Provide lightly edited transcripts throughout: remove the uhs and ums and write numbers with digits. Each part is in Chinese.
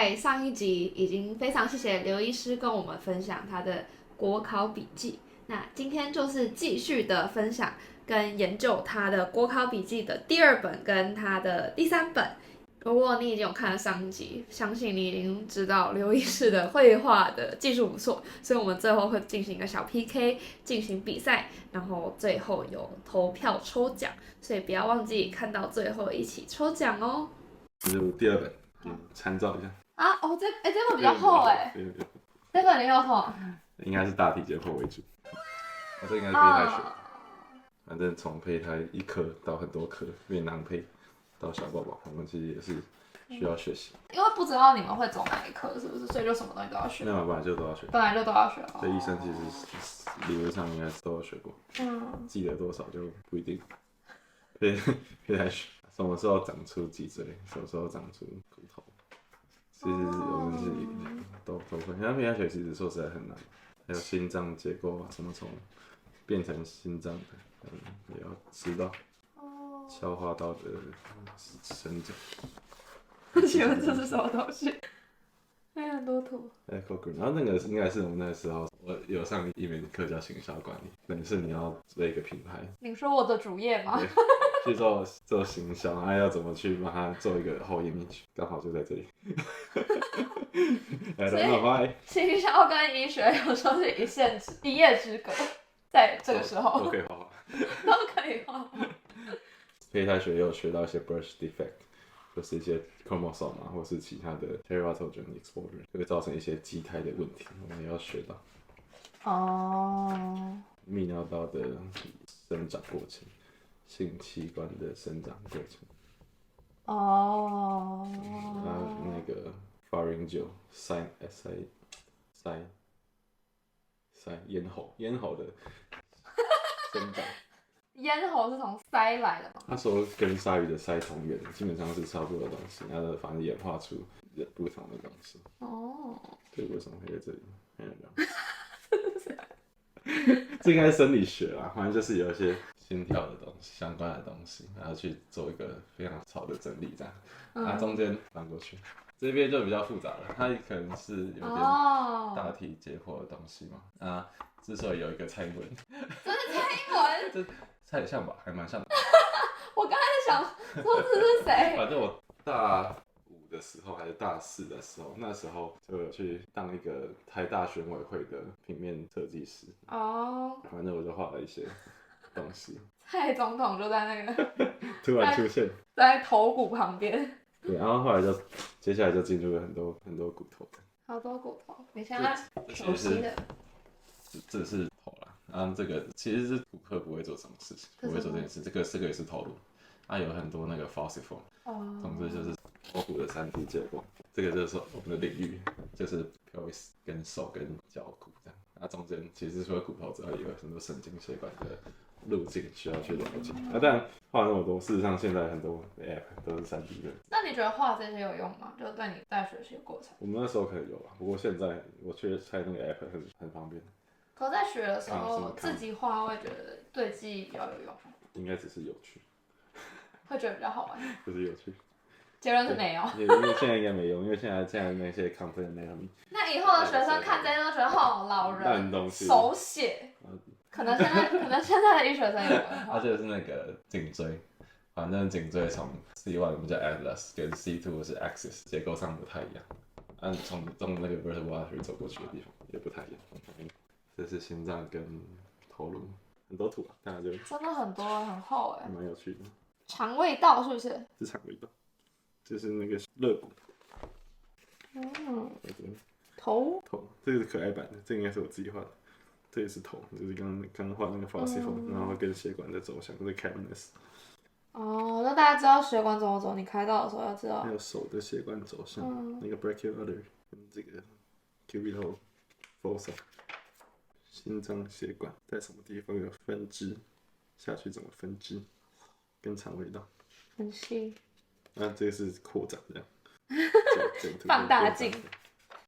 在上一集已经非常谢谢刘医师跟我们分享他的国考笔记，那今天就是继续的分享跟研究他的国考笔记的第2本跟他的第3本。如果你已经有看了上一集，相信你已经知道刘医师的绘画的技术不错，所以我们最后会进行一个小 PK， 进行比赛，然后最后有投票抽奖，所以不要忘记看到最后一起抽奖哦。这是第2本，给你参照一下。啊哦，这本比较厚哎，这本比较厚，应该是大体解剖为主。这应该是胚胎学，反正从胚胎1颗到很多颗，越囊胚到小宝宝，我们其实也是需要学习。因为不知道你们会走哪一科，是不是？所以就什么东西都要学。那本来就都要学，本来就都要学。所以医生其实理论上应该是都有学过，记得多少就不一定。胚胎学什么时候长出脊椎，什么时候长出骨头，其实我们自己都会。像胚胎学其实说实在很难，还有心脏结构啊，什么从变成心脏的，也要知道。消化道的生长。请问这是什么东西？还有很多图。Echogram， 然后那个应该是我们那时候，我有上一门课叫行销管理，等于是你要做一个品牌。你说我的主页吗？去做行销，还要怎么去把它做一个后页面，刚好就在这里。所以行销跟医学有时候是一叶之隔，在这个时候都可以画画，都可以画画。胚胎学也有学到一些 birth defect， 就是一些 chromosome 啊，或是其他的 teratogen exposure， 会造成一些畸胎的问题，我们也要学到。泌尿道的生长过程，性器官的生长过程。那个 pharyngeal sign咽喉的生长。咽喉是从鳃来的吗？他说跟鲨鱼的鳃同源，基本上是差不多的东西，然后反正演化出不同的东西。所以为什么会在这里？这应该是生理学啦，反正就是有一些心跳的东西相关的东西，然后去做一个非常好的整理这样。中间翻过去，这边就比较复杂了，它可能是有点大体解剖的东西嘛。之所以有一个蔡英文，这是蔡英文，这蔡像吧，还蛮像的。我刚才想说这是谁？反正我大5的时候还是大4的时候，那时候就有去当一个台大选委会的平面设计师。反正我就画了一些东西。蔡总统就在那个突然出现在头骨旁边。对，然后后来接下来就进入了很多骨头。好多骨头，你现在熟悉的。这是头啦，这个其实是骨科不会做什么事情，不会做这件事。这个也是头颅，有很多那个 falciform，总之就是头骨的3D 结构。这个就是我们的领域，就是 pelvis 跟手跟脚骨这样。中间其实除了骨头之外，也有很多神经血管的路径需要去了解。当然画那么多，事实上现在很多 app 都是3D 的。那你觉得画这些有用吗？就是对你在学习的过程。我们那时候可能有吧，不过现在我觉得猜那个 app 很方便。可在学的时候自己画会觉得对记忆比较有用。应该只是有趣，会觉得比较好玩。就是有趣。结论是没有。因为现在应该没用，因为现在那些 content 那以后的学生看这些都觉得老人手写。可能现在的医学生也会画。这个是那个颈椎，反正颈椎从 C1 我们叫 atlas， 跟 C2 是 axis， 结构上不太一样。从那个 vertebra 走过去的地方也不太一样。这是心脏跟头颅，很多图大家就真的很多，很厚哎，蛮有趣的。肠胃道是不是？是肠胃道，就是那个肋骨。头，这个是可爱版的，这个应该是我自己画的。这也是头，就是刚画那个 falciform，然后跟血管的走向，这是 cavernous。那大家知道血管怎么走，你开刀的时候要知道。还有手的血管走向，那个 brachial artery 跟这个 cubital fossa。心脏血管在什么地方有分支，下去怎么分支，跟肠胃道。很细。这个是扩展这样。放大镜。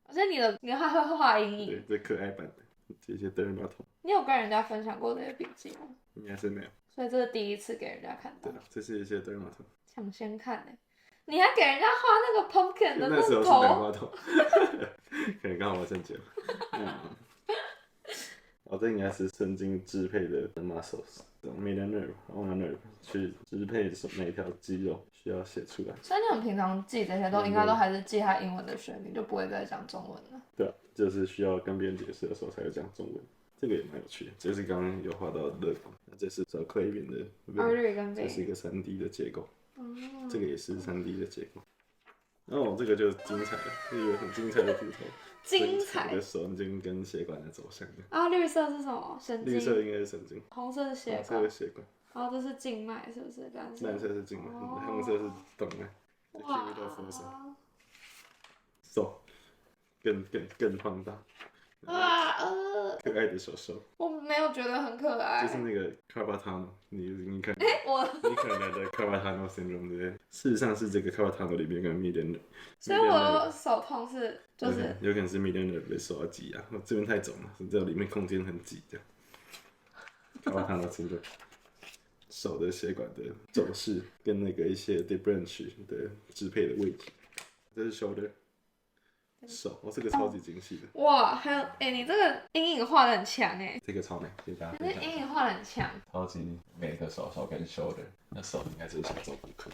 我觉得你还会画阴影。对，这可爱版的。这些 dermatome， 你有跟人家分享过这些笔记吗？应该是没有，所以这是第一次给人家看到。对，这是一些 dermatome。抢先看你还给人家画那个 pumpkin 的那时候是头，南瓜头，可能刚好我肾结。这应该是神经支配的 muscles， median nerve、ulnar nerve 去支配哪一条肌肉需要写出来。所以你们平常记这些都应该都还是记它英文的旋律，就不会再讲中文了。对啊，就是需要跟别人解释的时候才会讲中文。这个也蛮有趣的，这是刚刚有画到的肋骨，这是找 Clavin 的 artery 跟 vein， 这是一个3D 的结构，这个也是3D 的结构。这个就是精彩了，是一个很精彩的骨头。精彩的神经跟血管的走向的。绿色是什么？神经。绿色应该是神经。红色是血管。红色是血管。然后这是静脉，是不是？蓝色是静脉，红色是动脉。哇。手更放大。哇可爱的手手。我没有觉得很可爱。就是那个 Carpatano， 你看。你可能的 Carpatano syndrome 对不对？事实上是这个 Carpatano 里面跟 median。所以我的手痛是就是有可能是 median 被手要挤啊，这边太肿了，这里面空间很挤这样。Carpatano syndrome。手的血管的走势跟那个一些 branch 的支配的位置，这是 shoulder。手，这个超级精细的。哇，还有你这个阴影画的很强这个超美，谢谢大家。你这阴影画的很强。超级美的手跟 shoulder， 那手应该是想做骨科。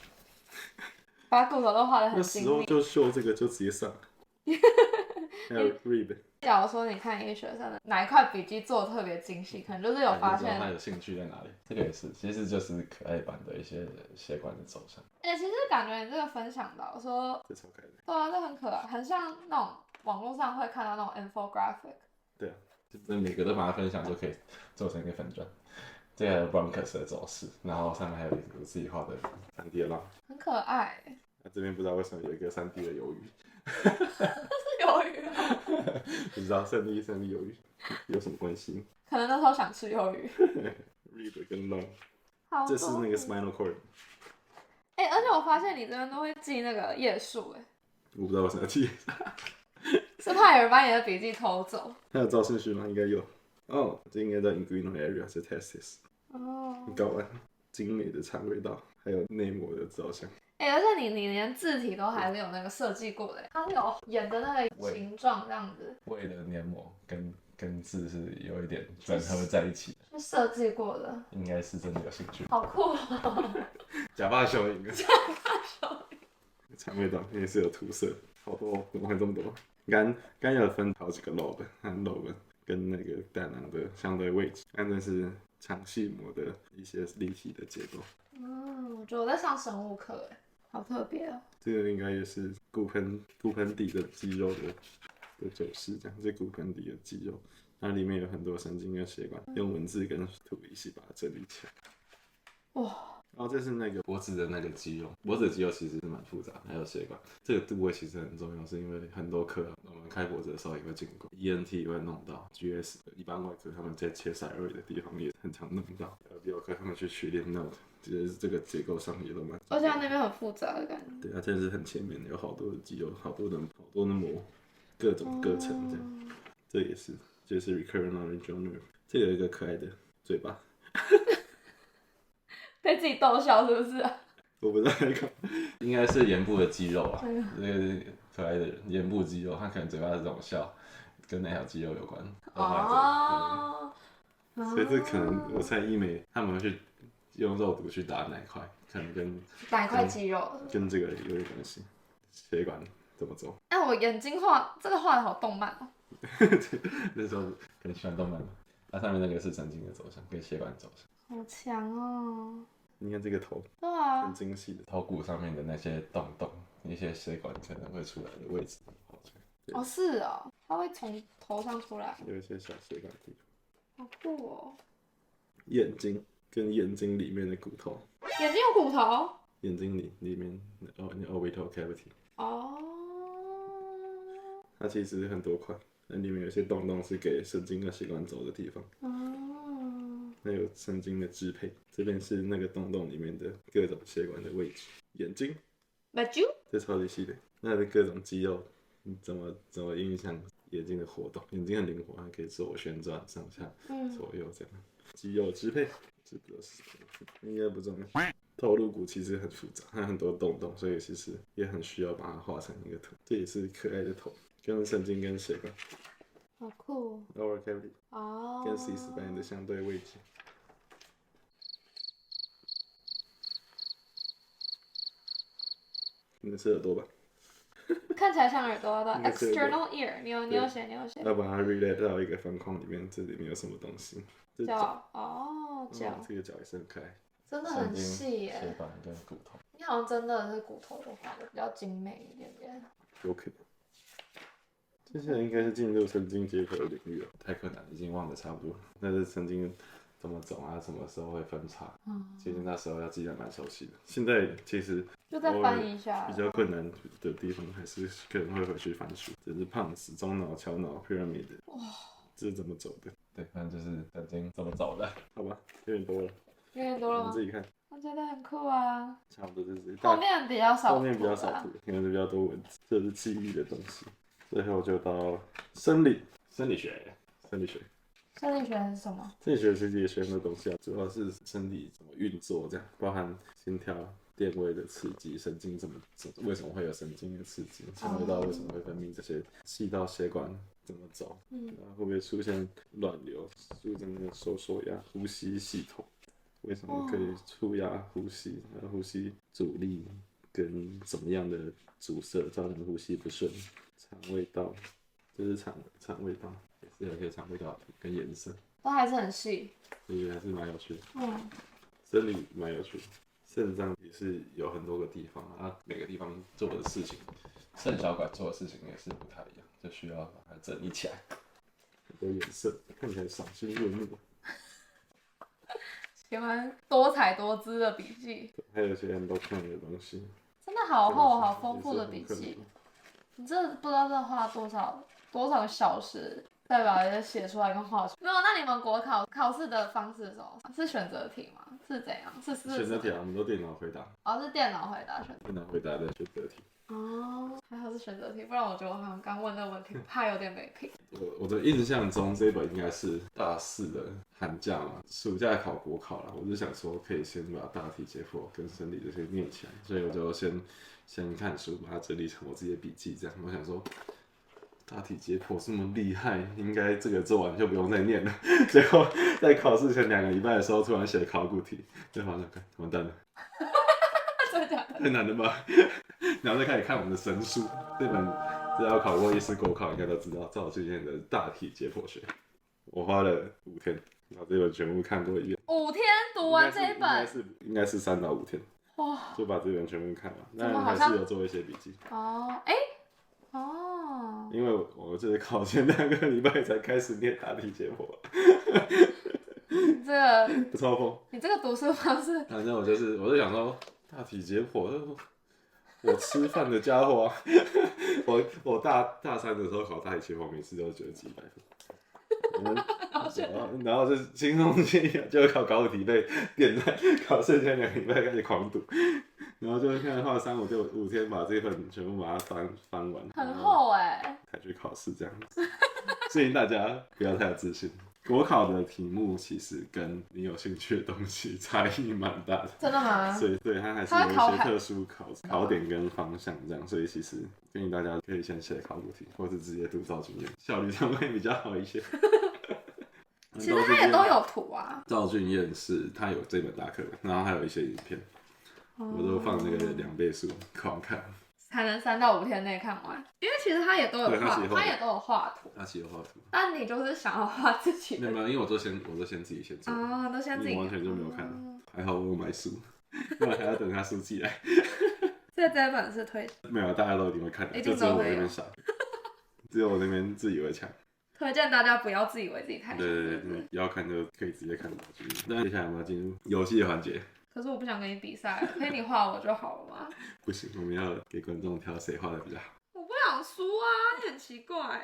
把骨头都画的很精密。那时候就秀这个就直接上。还有 rib。假如说你看一个学生的哪一块笔记做的特别精细，可能就是有发现他有兴趣在哪里。这个也是，其实就是可爱版的一些血管的走向。其实感觉你这个分享到说，这超可爱的。对啊，这很可爱，很像那种网络上会看到那种 infographic。对啊，就是每个都把它分享就可以做成一个粉砖。这个还有 Broncos 的走势，然后上面还有一个自己画的3D 的浪，很可爱。这边不知道为什么有一个3D 的鱿鱼。是鱿鱼吗？不知道胜利鱿鱼有什么关系？可能那时候想吃鱿鱼。rib 跟 lung， 这是那个 spinal cord。而且我发现你这边都会记那个页数，我不知道为什么要记。是怕有人把你的笔记偷走？还有照顺序吗？应该有。这应该在 inguinal area 是 testis。睾丸，精美的肠胃道，还有内膜的照相。而且你连字体都还是有那个设计过的，它是有沿着那个形状这样子。胃的黏膜跟字是有一点整合在一起的，是设计过的。应该是真的有兴趣。好酷哦！假发效应。肠胃道也是有涂色，好多，怎么会这么多？肝有分好几个 lobe 和 lobe 跟那个胆囊的相对位置，那是肠系膜的一些立体的结构。我觉得我在上生物课，好特别哦。这个应该也是骨盆底的肌肉的走势，这样是骨盆底的肌肉，它里面有很多神经跟血管，用文字跟图一起把它整理起来。哇！这是那个脖子的那个肌肉，脖子的肌肉其实是蛮复杂，还有血管。这个部位其实很重要，是因为很多科我们开脖子的时候也会经过 ，ENT 也会弄到 ，GS 一般外科他们在切塞瑞的地方也很常弄到，比如科他们去取练 note， 其实这个结构上也都蛮。而且它那边很复杂的感觉。对，它真的是很前面的，有好多的肌肉，好多的膜，各种各层这样。这也是，就是 recurrent laryngeal nerve， 这有一个可爱的嘴巴。被自己逗笑是不是？我不知道那个，应该是眼部的肌肉啊，这个是可爱的眼部肌肉，它可能嘴巴是这种笑，跟那条肌肉有关。所以这可能我猜医美他们会去用肉毒去打哪块，可能跟哪块肌肉跟这个有点关系，血管怎么走？我眼睛这个画的好动漫哦。那时候可能喜欢动漫吧。它上面那个是神经的走向，跟血管走向。好强哦！你看这个头，对啊，很精细的头骨上面的那些洞，一些血管可能会出来的位置。是哦，它会从头上出来。有一些小血管地方。好酷哦！眼睛跟眼睛里面的骨头。眼睛有骨头？眼睛里面orbital cavity。它其实很多块，那里面有些洞是给神经跟血管走的地方。那有神经的支配，这边是那个洞里面的各种血管的位置。眼睛，这超级细的，那的各种肌肉怎么影响眼睛的活动？眼睛很灵活，它可以自我旋转上下、左右这样。肌肉支配，这不知道是什么，应该不重要。头颅骨其实很复杂，它很多洞洞，所以其实也很需要把它画成一个图。这也是可爱的头，跟神经跟血管。好酷 lower cavity 哦。跟 C spine 的相对位置。你的是耳朵吧？看起来像耳朵的 external ear， 你有写。要把它 relate 到一个方框里面，这里面有什么东西？脚哦，脚，这个脚也是很可爱，真的很细耶。血管跟骨头，你好像真的是骨头都画的比较精美一点点。有可能。接下来应该是进入神经结合的领域了，太困难，已经忘得差不多。但是神经怎么走啊，什么时候会分叉？其实那时候要记得蛮熟悉的。现在其实就再翻一下。比较困难的地方还是可能会回去翻书。这是胖子、中脑、桥脑、pyramid。哇，这是怎么走的？对，反正就是神经怎么走的。好吧，有点多了。有点多了吗？你自己看。我觉得很酷啊。差不多就是后面比较少图。后面比较少图，因为比较多文字，这是记忆的东西。最后就到生理学。生理学是什么？生理学其实也学很多东西啊，主要是身体怎么运作，这样包含心跳、电位的刺激，神经为什么会有神经的刺激，肠胃道为什么会分泌这些，细到血管怎么走，会不会出现乱流，出现收缩压，呼吸系统为什么可以出压呼吸，呼吸阻力跟怎么样的阻塞造成呼吸不顺，肠胃道，这是肠胃道。也是有些肠胃道跟颜色，都还是很细，所以还是蛮有趣的。生理蛮有趣的，肾脏也是有很多个地方啊，每个地方做的事情，肾小管做的事情也是不太一样，就需要把它整理起来。很多颜色，看起来赏心悦目。喜欢多彩多姿的笔记，还有一些很多看的东西，真的好厚好丰富的笔记。你真的不知道这花多少个小时。再把它写出来跟画出来。没有，那你们国考试的方式是什么？是选择题吗？是怎样？是选择题啊，我们都电脑回答。哦，是电脑回答选择。电脑回答的选择题。哦，还好是选择题，不然我觉得我好像刚问那个问题，怕有点没品。我的印象中这本应该是大4的寒假嘛，暑假考国考啦。我就想说可以先把大题解剖跟生理这些念起来，所以我就先看书，把它整理成我自己的笔记。这样，我想说。大体解剖这么厉害，应该这个做完就不用再念了。结果在考试前2个礼拜的时候，突然写考古题，就好像完蛋了，真的假的？太难了吧？然后再开始看我们的神书，这本只要考过医师国考应该都知道赵俊彦的《大体解剖学》，我花了5天把这本全部看过一遍。5天读完这一本？应该是3到5天，哇，就把这本全部看完。但还是有做一些笔记。哦，因为我就是考前2个礼拜才开始念大体解剖。这个不超疯。你这个读书方式，反正我就想说大体解剖，我吃饭的家伙啊！我大3的时候考大体解剖，每次都觉得几百分。然后就轻松就考考古题被点在考试前2个礼拜开始狂读。然后就是看画3、5天把这本全部把它翻完，很厚才去考试这样子。建议大家不要太有自信。国考的题目其实跟你有兴趣的东西差异蛮大的。真的吗？所以对它还是有一些特殊考点跟方向这样，所以其实建议大家可以先写考古题，或是直接读赵俊彦，效率上会比较好一些。其实它也都有图啊。赵俊彦是他有这本大课，然后还有一些影片。我都放那个2倍速狂看，才能3到5天内看完。因为其实他也都有画，他也都有画图。他其实有画图，但你就是想要画自己的。没有，因为我都先自己先做。哦，都先自己。完全就没有看，还好我有买书，不然还要等他书寄来。所以这本是推。没有，大家都一定会看的，就只有我那边傻，只有我那边自以为强。推荐大家不要自以为自己太强。对，要看就可以直接看下去。那接下来我们要进入游戏的环节。可是我不想跟你比赛，陪你画我就好了嘛。不行，我们要给观众挑谁画的比较好。我不想输啊，你很奇怪。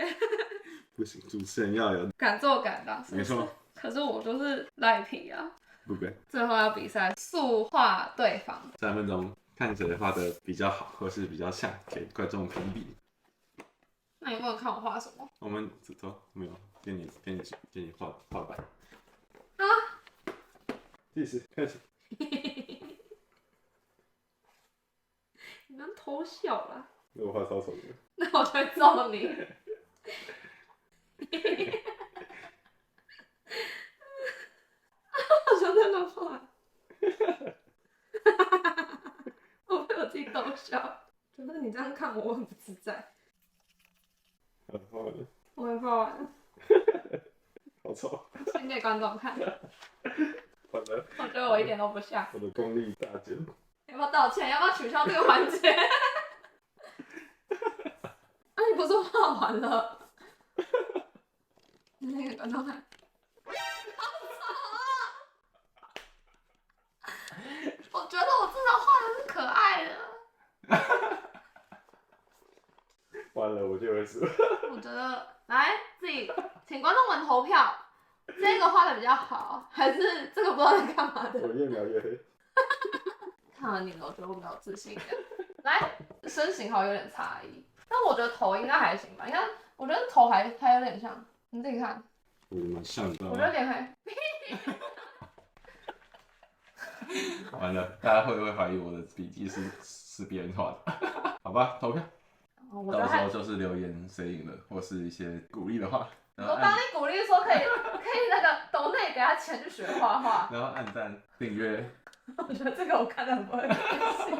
不行，主持人要有敢做敢当，没错。可是我就是赖皮啊。不对。最后要比赛，速画对方。3分钟，看谁画的比较好，或是比较像，给观众评比。那你不能看我画什么？我们走，没有，给你画板。啊！计时开始。你能偷笑啦？那我画超丑的。那我就会揍你。好像在乱画。我被我自己逗笑，觉得你这样看我很不自在。画完了。我也画完了。好丑。先给观众看。完了。我觉得我一点都不像。我的功力大减。要不要道歉？要不要取消这个环节？啊，你不是画完了？你那个观众看。好丑啊！我觉得我至少画的是可爱的。完了，我就会输。我觉得，来自己请观众们投票，这个画的比较好，还是这个不知道在干嘛的？我越描越黑。看了你了，我觉得我比较自信一点。来，身形好像有点差异，但我觉得头应该还行吧。你看，我觉得头还有点像，你自己看。蛮像的。我觉得脸还。完了，大家会不会怀疑我的笔记是别人画的？好吧，投票。到时候就是留言谁赢了，或是一些鼓励的话。我帮你鼓励说可以那个抖内给他钱去学画画。然后按赞订阅。我觉得这个我看得很不会开心。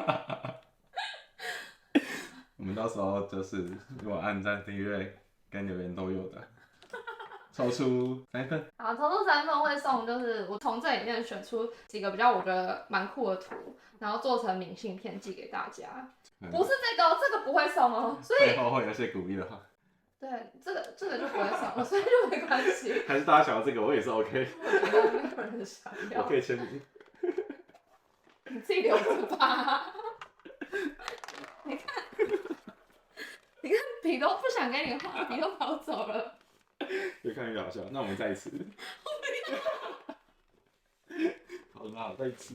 我们到时候就是如果按赞订阅跟留言都有的，抽出3份。好，抽出3份会送，就是我从这里面选出几个比较我觉得蛮酷的图，然后做成明信片寄给大家。不是这个，这个不会送哦。所以最后会有一些鼓励的话。对，这个就不会送了，所以就没关系。还是大家想要这个，我也是 OK。我觉得没有人想要。我可以签名。你自己留着吧。你看笔都不想给你画，笔都跑走了。越看越好笑，那我们再一次。好啦，再一次。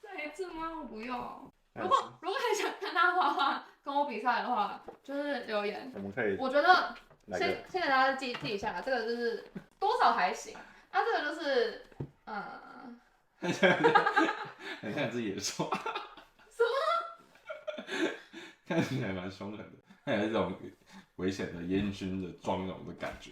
再一次吗？我不用。如果还想看他画画，跟我比赛的话，就是留言。我们可以。我觉得先给大家记一下，这个就是多少还行。这个就是很像只野兽。什么？看起来蛮凶狠的，它有一种危险的烟熏的妆容的感觉。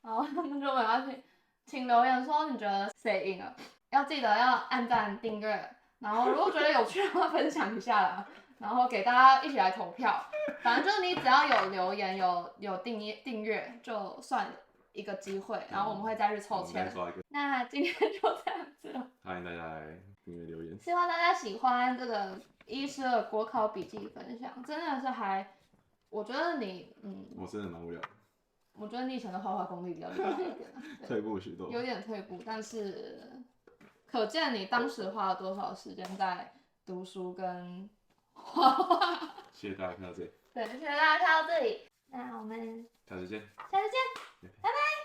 好，那就没关系，请留言说你觉得谁赢了，要记得要按赞订阅，然后如果觉得有趣的话分享一下啦，然后给大家一起来投票。反正就是你只要有留言有订阅就算一个机会，然后我们会再去抽签。那今天就这样子了，欢迎大家来订阅留言。希望大家喜欢这个医师的国考笔记分享，真的是我觉得你我真的蛮无聊的。我觉得你以前的画画功力比较厉害一点，退步许多，有点退步，但是可见你当时花了多少时间在读书跟画画。谢谢大家看到这里。对，谢谢大家看到这里，那我们下次见，拜拜。